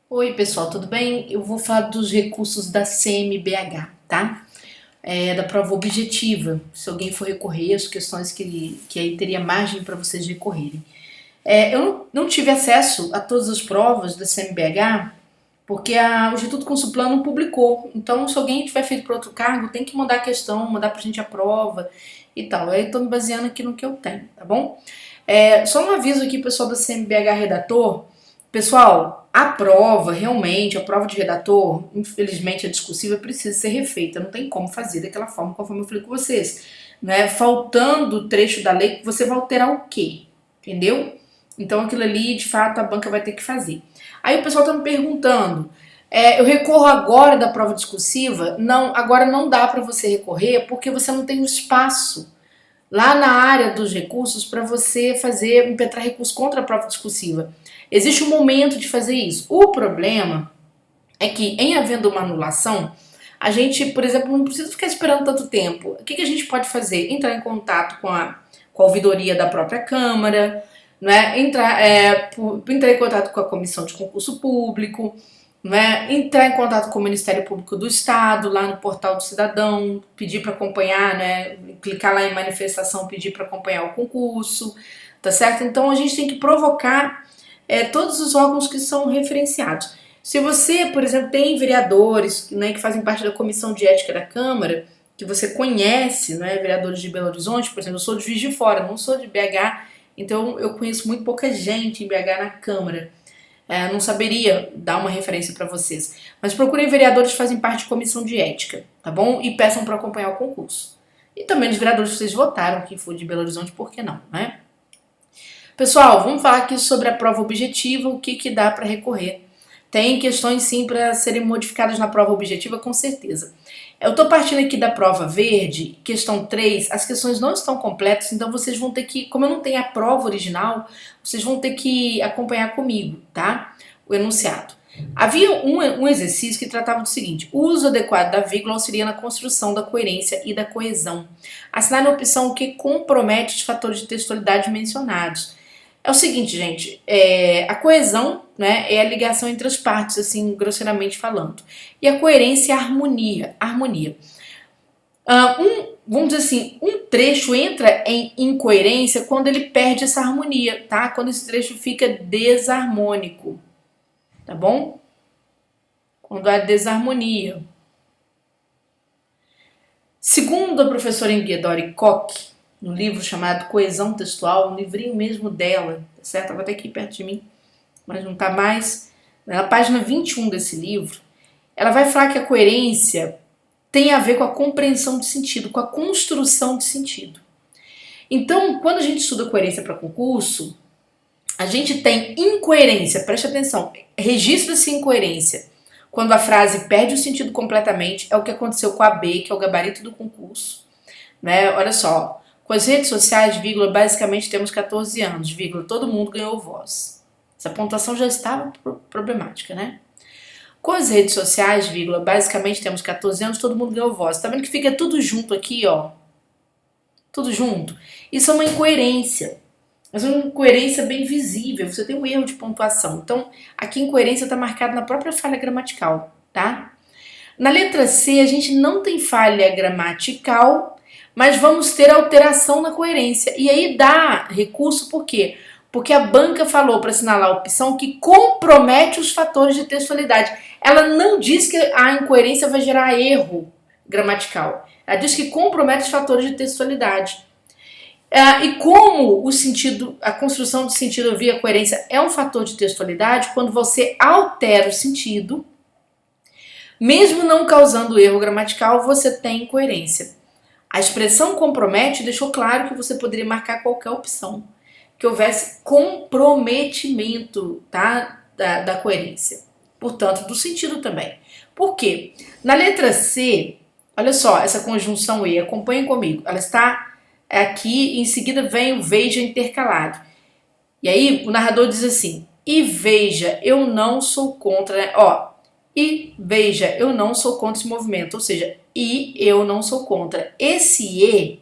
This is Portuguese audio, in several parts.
Oi, pessoal, tudo bem? Eu vou falar dos recursos da CMBH, tá? Da prova objetiva, se alguém for recorrer, as questões que aí teria margem para vocês recorrerem. Eu não tive acesso a todas as provas da CMBH porque o Instituto Consulplano não publicou. Então, se alguém tiver feito para outro cargo, tem que mandar a questão, mandar pra gente a prova e tal. Aí eu tô me baseando aqui no que eu tenho, tá bom? Só um aviso aqui, pessoal da CMBH Redator. Pessoal, a prova, realmente, a prova de redator, infelizmente a discursiva precisa ser refeita, não tem como fazer daquela forma conforme eu falei com vocês. Né? Faltando o trecho da lei, você vai alterar o quê? Entendeu? Então aquilo ali, de fato, a banca vai ter que fazer. Aí o pessoal tá me perguntando, eu recorro agora da prova discursiva? Não, agora não dá para você recorrer porque você não tem o espaço lá na área dos recursos para você fazer, impetrar recurso contra a prova discursiva. Existe um momento de fazer isso. O problema é que, em havendo uma anulação, a gente, por exemplo, não precisa ficar esperando tanto tempo. O que a gente pode fazer? Entrar em contato com a ouvidoria da própria Câmara, né? Entrar em contato com a Comissão de Concurso Público, né? Entrar em contato com o Ministério Público do Estado, lá no portal do cidadão, pedir para acompanhar, né? Clicar lá em manifestação, pedir para acompanhar o concurso, tá certo? Então a gente tem que provocar todos os órgãos que são referenciados. Se você, por exemplo, tem vereadores, né, que fazem parte da comissão de ética da Câmara, que você conhece, né, vereadores de Belo Horizonte, por exemplo, eu sou de Juiz de Fora, não sou de BH, então eu conheço muito pouca gente em BH na Câmara. Não saberia dar uma referência para vocês. Mas procurem vereadores que fazem parte de comissão de ética, tá bom? E peçam para acompanhar o concurso. E também os vereadores que vocês votaram, que for de Belo Horizonte, por que não, né? Pessoal, vamos falar aqui sobre a prova objetiva, o que dá para recorrer. Tem questões sim para serem modificadas na prova objetiva, com certeza. Eu estou partindo aqui da prova verde, questão 3. As questões não estão completas, então vocês vão ter que, como eu não tenho a prova original, vocês vão ter que acompanhar comigo, tá? O enunciado. Havia um exercício que tratava do seguinte: o uso adequado da vírgula auxilia na construção da coerência e da coesão. Assinale a opção que compromete os fatores de textualidade mencionados. É o seguinte, gente, a coesão, né, é a ligação entre as partes, assim, grosseiramente falando. E a coerência é a harmonia. Vamos dizer assim, um trecho entra em incoerência quando ele perde essa harmonia, tá? Quando esse trecho fica desarmônico, tá bom? Quando há desarmonia. Segundo a professora Ingedori Koch, no livro chamado Coesão Textual, um livrinho mesmo dela, tá certo? Estava até aqui perto de mim, mas não está mais. Na página 21 desse livro, ela vai falar que a coerência tem a ver com a compreensão de sentido, com a construção de sentido. Então, quando a gente estuda coerência para concurso, a gente tem incoerência, preste atenção, registra-se incoerência. Quando a frase perde o sentido completamente, é o que aconteceu com a B, que é o gabarito do concurso. Né? Olha só, com as redes sociais, vírgula, basicamente temos 14 anos, vírgula, todo mundo ganhou voz. Essa pontuação já estava problemática, né? Com as redes sociais, vírgula, basicamente temos 14 anos, todo mundo ganhou voz. Tá vendo que fica tudo junto aqui, ó? Tudo junto. Isso é uma incoerência. Mas é uma incoerência bem visível. Você tem um erro de pontuação. Então, aqui a incoerência está marcada na própria falha gramatical, tá? Na letra C, a gente não tem falha gramatical, mas vamos ter alteração na coerência. E aí dá recurso por quê? Porque a banca falou para assinalar a opção que compromete os fatores de textualidade. Ela não diz que a incoerência vai gerar erro gramatical. Ela diz que compromete os fatores de textualidade. E como o sentido, a construção de sentido via coerência é um fator de textualidade, quando você altera o sentido, mesmo não causando erro gramatical, você tem incoerência. A expressão compromete deixou claro que você poderia marcar qualquer opção, que houvesse comprometimento, tá, da coerência. Portanto, do sentido também. Por quê? Na letra C, olha só, essa conjunção E, acompanhem comigo, ela está aqui, em seguida vem o veja intercalado. E aí o narrador diz assim: e veja, eu não sou contra, né? Ó, e veja, eu não sou contra esse movimento, ou seja, e eu não sou contra. Esse e,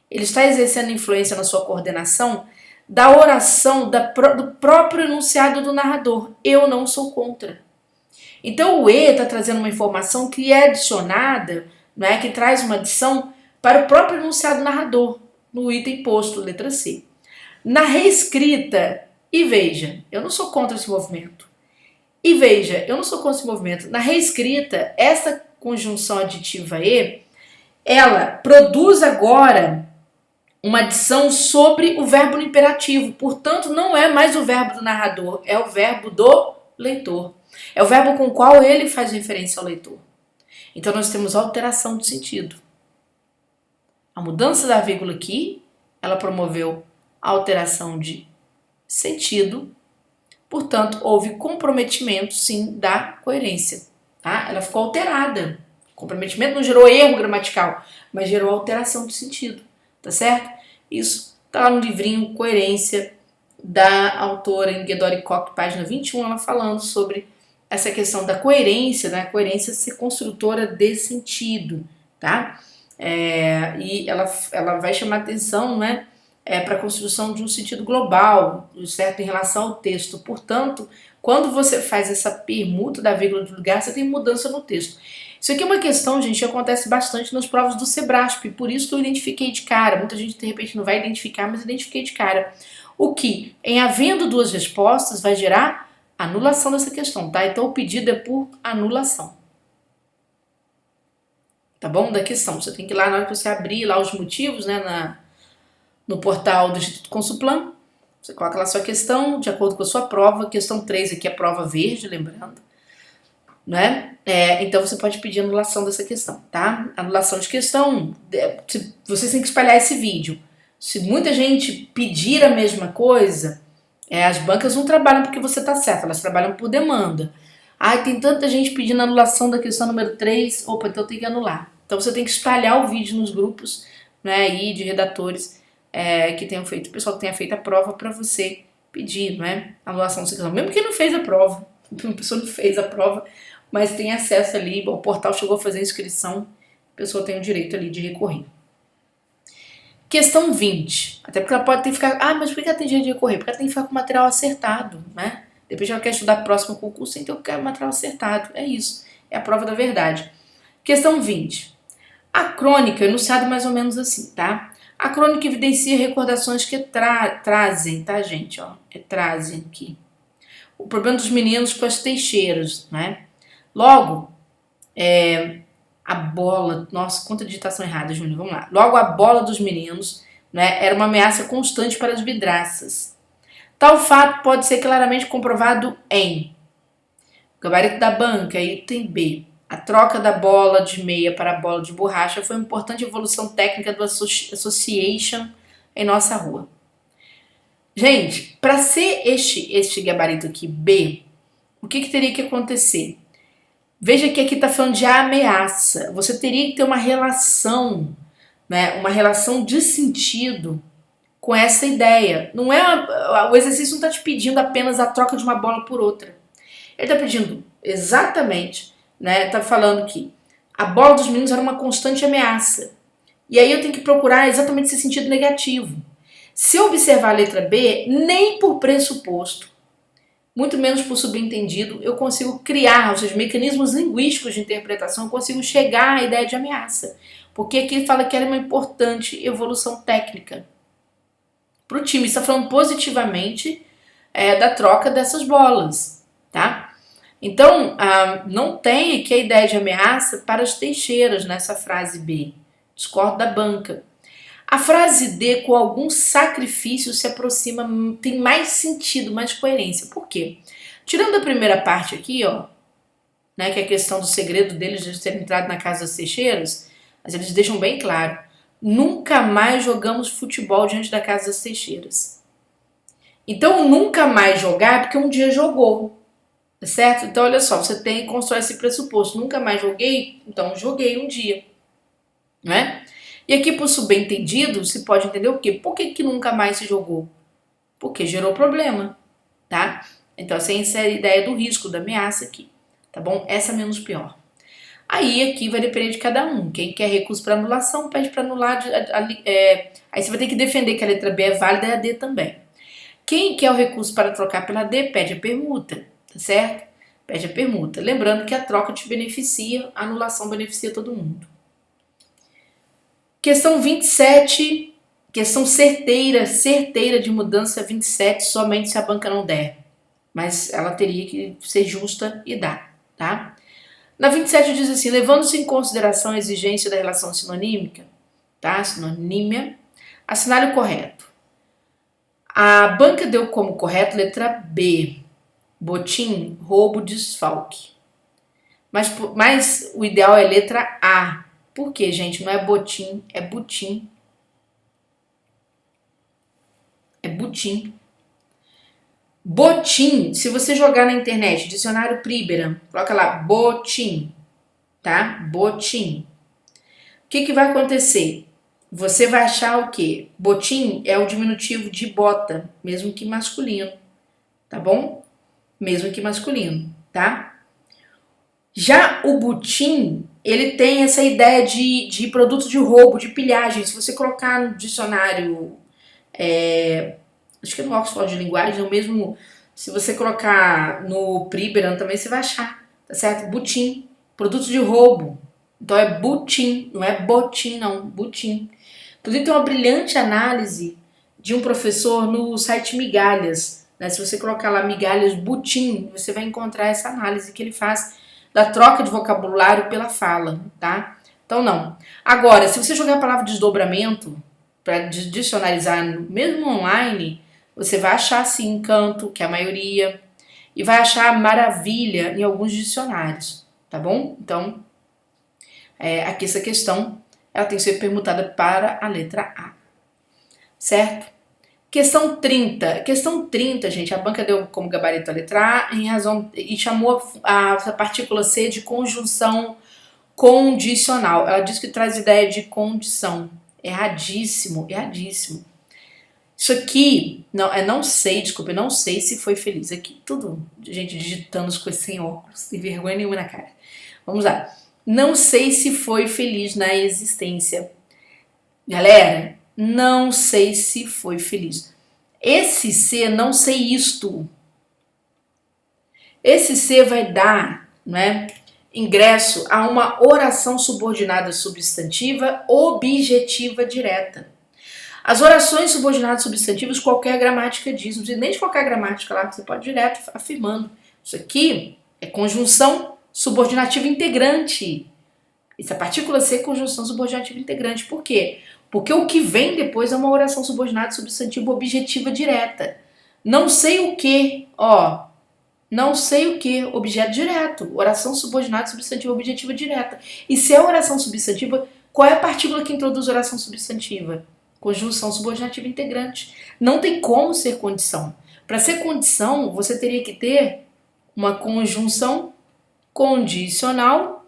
ele está exercendo influência na sua coordenação da oração do próprio enunciado do narrador. Eu não sou contra. Então o E está trazendo uma informação que é adicionada, né, que traz uma adição para o próprio enunciado narrador, no item posto, letra C. Na reescrita, e veja, eu não sou contra esse movimento. E veja, eu não sou contra esse movimento. Na reescrita, essa conjunção aditiva E, ela produz agora uma adição sobre o verbo no imperativo. Portanto, não é mais o verbo do narrador, é o verbo do leitor. É o verbo com o qual ele faz referência ao leitor. Então, nós temos alteração de sentido. A mudança da vírgula aqui, ela promoveu a alteração de sentido. Portanto, houve comprometimento, sim, da coerência. Tá? Ela ficou alterada. O comprometimento não gerou erro gramatical, mas gerou alteração de sentido. Tá certo? Isso tá lá no livrinho Coerência, da autora Ingedori Koch, página 21, ela falando sobre essa questão da coerência, né? A coerência ser construtora de sentido, tá? E ela vai chamar atenção, né? Para a construção de um sentido global, certo? Em relação ao texto. Portanto, quando você faz essa permuta da vírgula do lugar, você tem mudança no texto. Isso aqui é uma questão, gente, que acontece bastante nas provas do Sebrasp, por isso que eu identifiquei de cara. Muita gente, de repente, não vai identificar, mas eu identifiquei de cara. O que, em havendo duas respostas, vai gerar anulação dessa questão, tá? Então, o pedido é por anulação. Tá bom? Da questão. Você tem que ir lá, na hora que você abrir lá os motivos, né, no portal do Instituto Consuplan, você coloca lá a sua questão, de acordo com a sua prova. Questão 3 aqui é prova verde, lembrando. Né? Então você pode pedir anulação dessa questão, tá? Anulação de questão, vocês têm que espalhar esse vídeo. Se muita gente pedir a mesma coisa, as bancas não trabalham porque você tá certo, elas trabalham por demanda. Tem tanta gente pedindo anulação da questão número 3, opa, então tem que anular. Então você tem que espalhar o vídeo nos grupos, né, aí de redatores que tenham feito, o pessoal que tenha feito a prova para você pedir, né, anulação dessa questão. Mesmo quem não fez a prova, a pessoa não fez a prova, mas tem acesso ali, o portal chegou a fazer a inscrição, a pessoa tem o direito ali de recorrer. Questão 20, até porque ela pode ter que ficar, mas por que ela tem direito de recorrer? Porque ela tem que ficar com o material acertado, né? Depois ela quer estudar próximo concurso, tem que ter o material acertado, é isso, é a prova da verdade. Questão 20, a crônica, enunciado mais ou menos assim, tá? A crônica evidencia recordações que trazem, tá, gente, ó, trazem aqui. O problema dos meninos com as teixeiras, né? Logo, a bola... Nossa, quanta digitação errada, Júnior, vamos lá. Logo, a bola dos meninos, né, era uma ameaça constante para as vidraças. Tal fato pode ser claramente comprovado em gabarito da banca, item B. A troca da bola de meia para a bola de borracha foi uma importante evolução técnica do association em nossa rua. Gente, para ser este gabarito aqui, B, o que teria que acontecer? Veja que aqui está falando de ameaça. Você teria que ter uma relação, né, uma relação de sentido com essa ideia. Não é, o exercício não está te pedindo apenas a troca de uma bola por outra. Ele está pedindo exatamente, né, está falando que a bola dos meninos era uma constante ameaça. E aí eu tenho que procurar exatamente esse sentido negativo. Se eu observar a letra B, nem por pressuposto, muito menos por subentendido, eu consigo criar, ou seja, mecanismos linguísticos de interpretação, eu consigo chegar à ideia de ameaça. Porque aqui ele fala que era uma importante evolução técnica para o time. Está falando positivamente da troca dessas bolas, tá? Então, não tem aqui a ideia de ameaça para as teixeiras nessa frase B. Discordo da banca. A frase D, com algum sacrifício, se aproxima, tem mais sentido, mais coerência. Por quê? Tirando a primeira parte aqui, ó, né, que é a questão do segredo deles de terem entrado na casa das Teixeiras, mas eles deixam bem claro, nunca mais jogamos futebol diante da casa das Teixeiras. Então, nunca mais jogar é porque um dia jogou, certo? Então, olha só, você tem que construir esse pressuposto. Nunca mais joguei, então joguei um dia, não é? E aqui, por subentendido, se pode entender o quê? Por que nunca mais se jogou? Porque gerou problema, tá? Então, essa é a ideia do risco, da ameaça aqui, tá bom? Essa é menos pior. Aí, aqui vai depender de cada um. Quem quer recurso para anulação, pede para anular. Aí você vai ter que defender que a letra B é válida e a D também. Quem quer o recurso para trocar pela D, pede a permuta, tá certo? pede a permuta. Lembrando que a troca te beneficia, a anulação beneficia todo mundo. Questão 27, questão certeira de mudança 27, somente se a banca não der. Mas ela teria que ser justa e dar, tá? Na 27 diz assim, levando-se em consideração a exigência da relação sinonímica, tá? Sinonímia, assinale o correto. A banca deu como correto letra B, botim, roubo, desfalque. Mas o ideal é letra A. Por quê, gente? Não é botim, é butim. É butim. Botim, se você jogar na internet, dicionário Príbera, coloca lá, botim, tá? Botim. O que vai acontecer? Você vai achar o quê? Botim é o diminutivo de bota, mesmo que masculino, tá bom? Mesmo que masculino, tá? Já o butim, ele tem essa ideia de produto de roubo, de pilhagem. Se você colocar no dicionário, acho que é no Oxford de Linguagem, ou mesmo se você colocar no Príbera também, você vai achar, tá certo? Butim, produto de roubo. Então é butim, não é botim não, butim. Inclusive tem uma brilhante análise de um professor no site Migalhas, né? Se você colocar lá Migalhas butim, você vai encontrar essa análise que ele faz da troca de vocabulário pela fala, tá? Então não. Agora, se você jogar a palavra desdobramento para dicionarizar mesmo online, você vai achar sim encanto, que é a maioria, e vai achar maravilha em alguns dicionários, tá bom? Então, aqui essa questão ela tem que ser permutada para a letra A, certo? Questão 30. Questão 30, gente, a banca deu como gabarito a letra A em razão e chamou a partícula C de conjunção condicional. Ela diz que traz ideia de condição. Erradíssimo, erradíssimo. Isso aqui, não sei se foi feliz. Aqui, tudo, gente digitando as coisas sem óculos, sem vergonha nenhuma na cara. Vamos lá. Não sei se foi feliz na existência. Galera, não sei se foi feliz. Esse C, não sei isto. Esse C vai dar, né, ingresso a uma oração subordinada substantiva objetiva direta. As orações subordinadas substantivas, qualquer gramática diz, não precisa nem de qualquer gramática lá, você pode ir direto afirmando. Isso aqui é conjunção subordinativa integrante. Essa partícula C é conjunção subordinativa integrante. Por quê? Porque o que vem depois é uma oração subordinada substantiva objetiva direta. Não sei o que, não sei o que, objeto direto. Oração subordinada substantiva objetiva direta. E se é oração substantiva, qual é a partícula que introduz oração substantiva? Conjunção subordinativa integrante. Não tem como ser condição. Para ser condição, você teria que ter uma conjunção condicional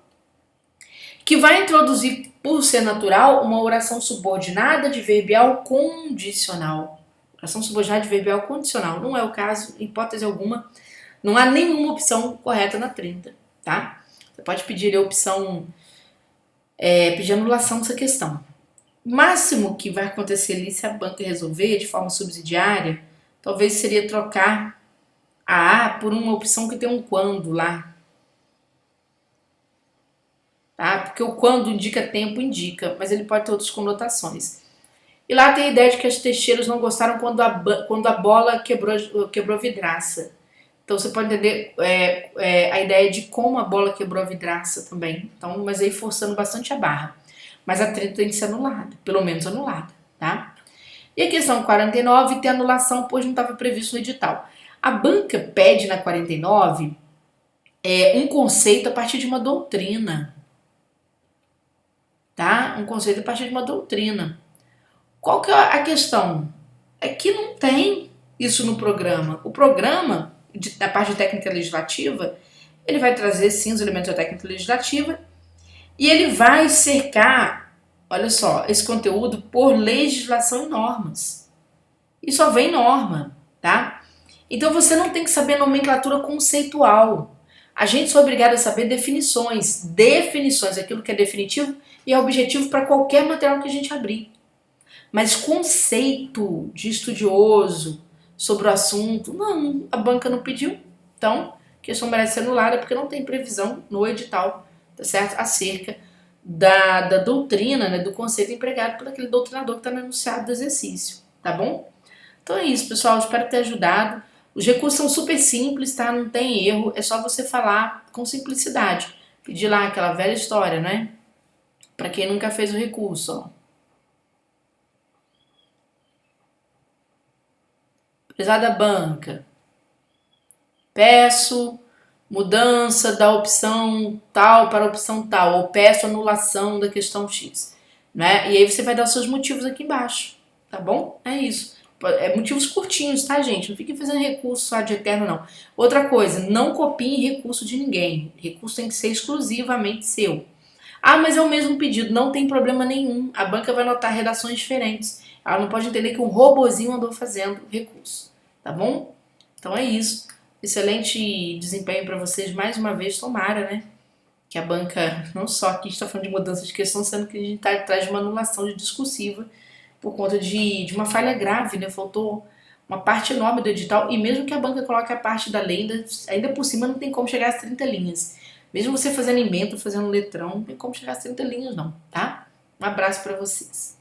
que vai introduzir, por ser natural, uma oração subordinada adverbial condicional. Oração subordinada adverbial condicional. Não é o caso, em hipótese alguma. Não há nenhuma opção correta na 30, tá? Você pode pedir a opção, pedir anulação dessa questão. O máximo que vai acontecer ali, se a banca resolver de forma subsidiária, talvez seria trocar a A por uma opção que tem um quando lá. Tá? Porque o quando indica tempo, indica, mas ele pode ter outras conotações. E lá tem a ideia de que as teixeiras não gostaram quando a bola quebrou a vidraça. Então você pode entender a ideia de como a bola quebrou a vidraça também. Então, mas aí forçando bastante a barra. Mas a 30 tem que ser anulada, pelo menos anulada, tá? E a questão 49 tem anulação, pois não estava previsto no edital. A banca pede na 49 um conceito a partir de uma doutrina, tá? Um conceito a partir de uma doutrina. Qual que é a questão? É que não tem isso no programa. O programa, da parte de técnica legislativa, ele vai trazer sim os elementos da técnica legislativa e ele vai cercar, olha só, esse conteúdo por legislação e normas. E só vem norma, tá? Então você não tem que saber nomenclatura conceitual. A gente é obrigado a saber definições. Definições, aquilo que é definitivo e é objetivo para qualquer material que a gente abrir. Mas conceito de estudioso sobre o assunto, não, a banca não pediu. Então, questão merece ser anulada porque não tem previsão no edital, tá certo? Acerca da doutrina, né, do conceito empregado por aquele doutrinador que está no enunciado do exercício, tá bom? Então é isso, pessoal, espero ter ajudado. Os recursos são super simples, tá? Não tem erro, é só você falar com simplicidade. Pedir lá aquela velha história, né? Para quem nunca fez o recurso, ó. Prezada banca, peço mudança da opção tal para a opção tal, ou peço anulação da questão X, né? E aí você vai dar os seus motivos aqui embaixo, tá bom? É isso. É motivos curtinhos, tá, gente? Não fiquem fazendo recurso só de eterno, não. Outra coisa, não copiem recurso de ninguém. Recurso tem que ser exclusivamente seu. Ah, mas é o mesmo pedido, não tem problema nenhum. A banca vai anotar redações diferentes. Ela não pode entender que um robozinho andou fazendo recurso, tá bom? Então é isso. Excelente desempenho para vocês mais uma vez, tomara, né? Que a banca, não só aqui está falando de mudança de questão, sendo que a gente tá atrás de uma anulação de discursiva por conta de uma falha grave, né? Faltou uma parte enorme do edital, e mesmo que a banca coloque a parte da lei, ainda por cima não tem como chegar às 30 linhas. Mesmo você fazendo emenda, fazendo letrão, não tem como chegar às 30 linhas não, tá? Um abraço para vocês.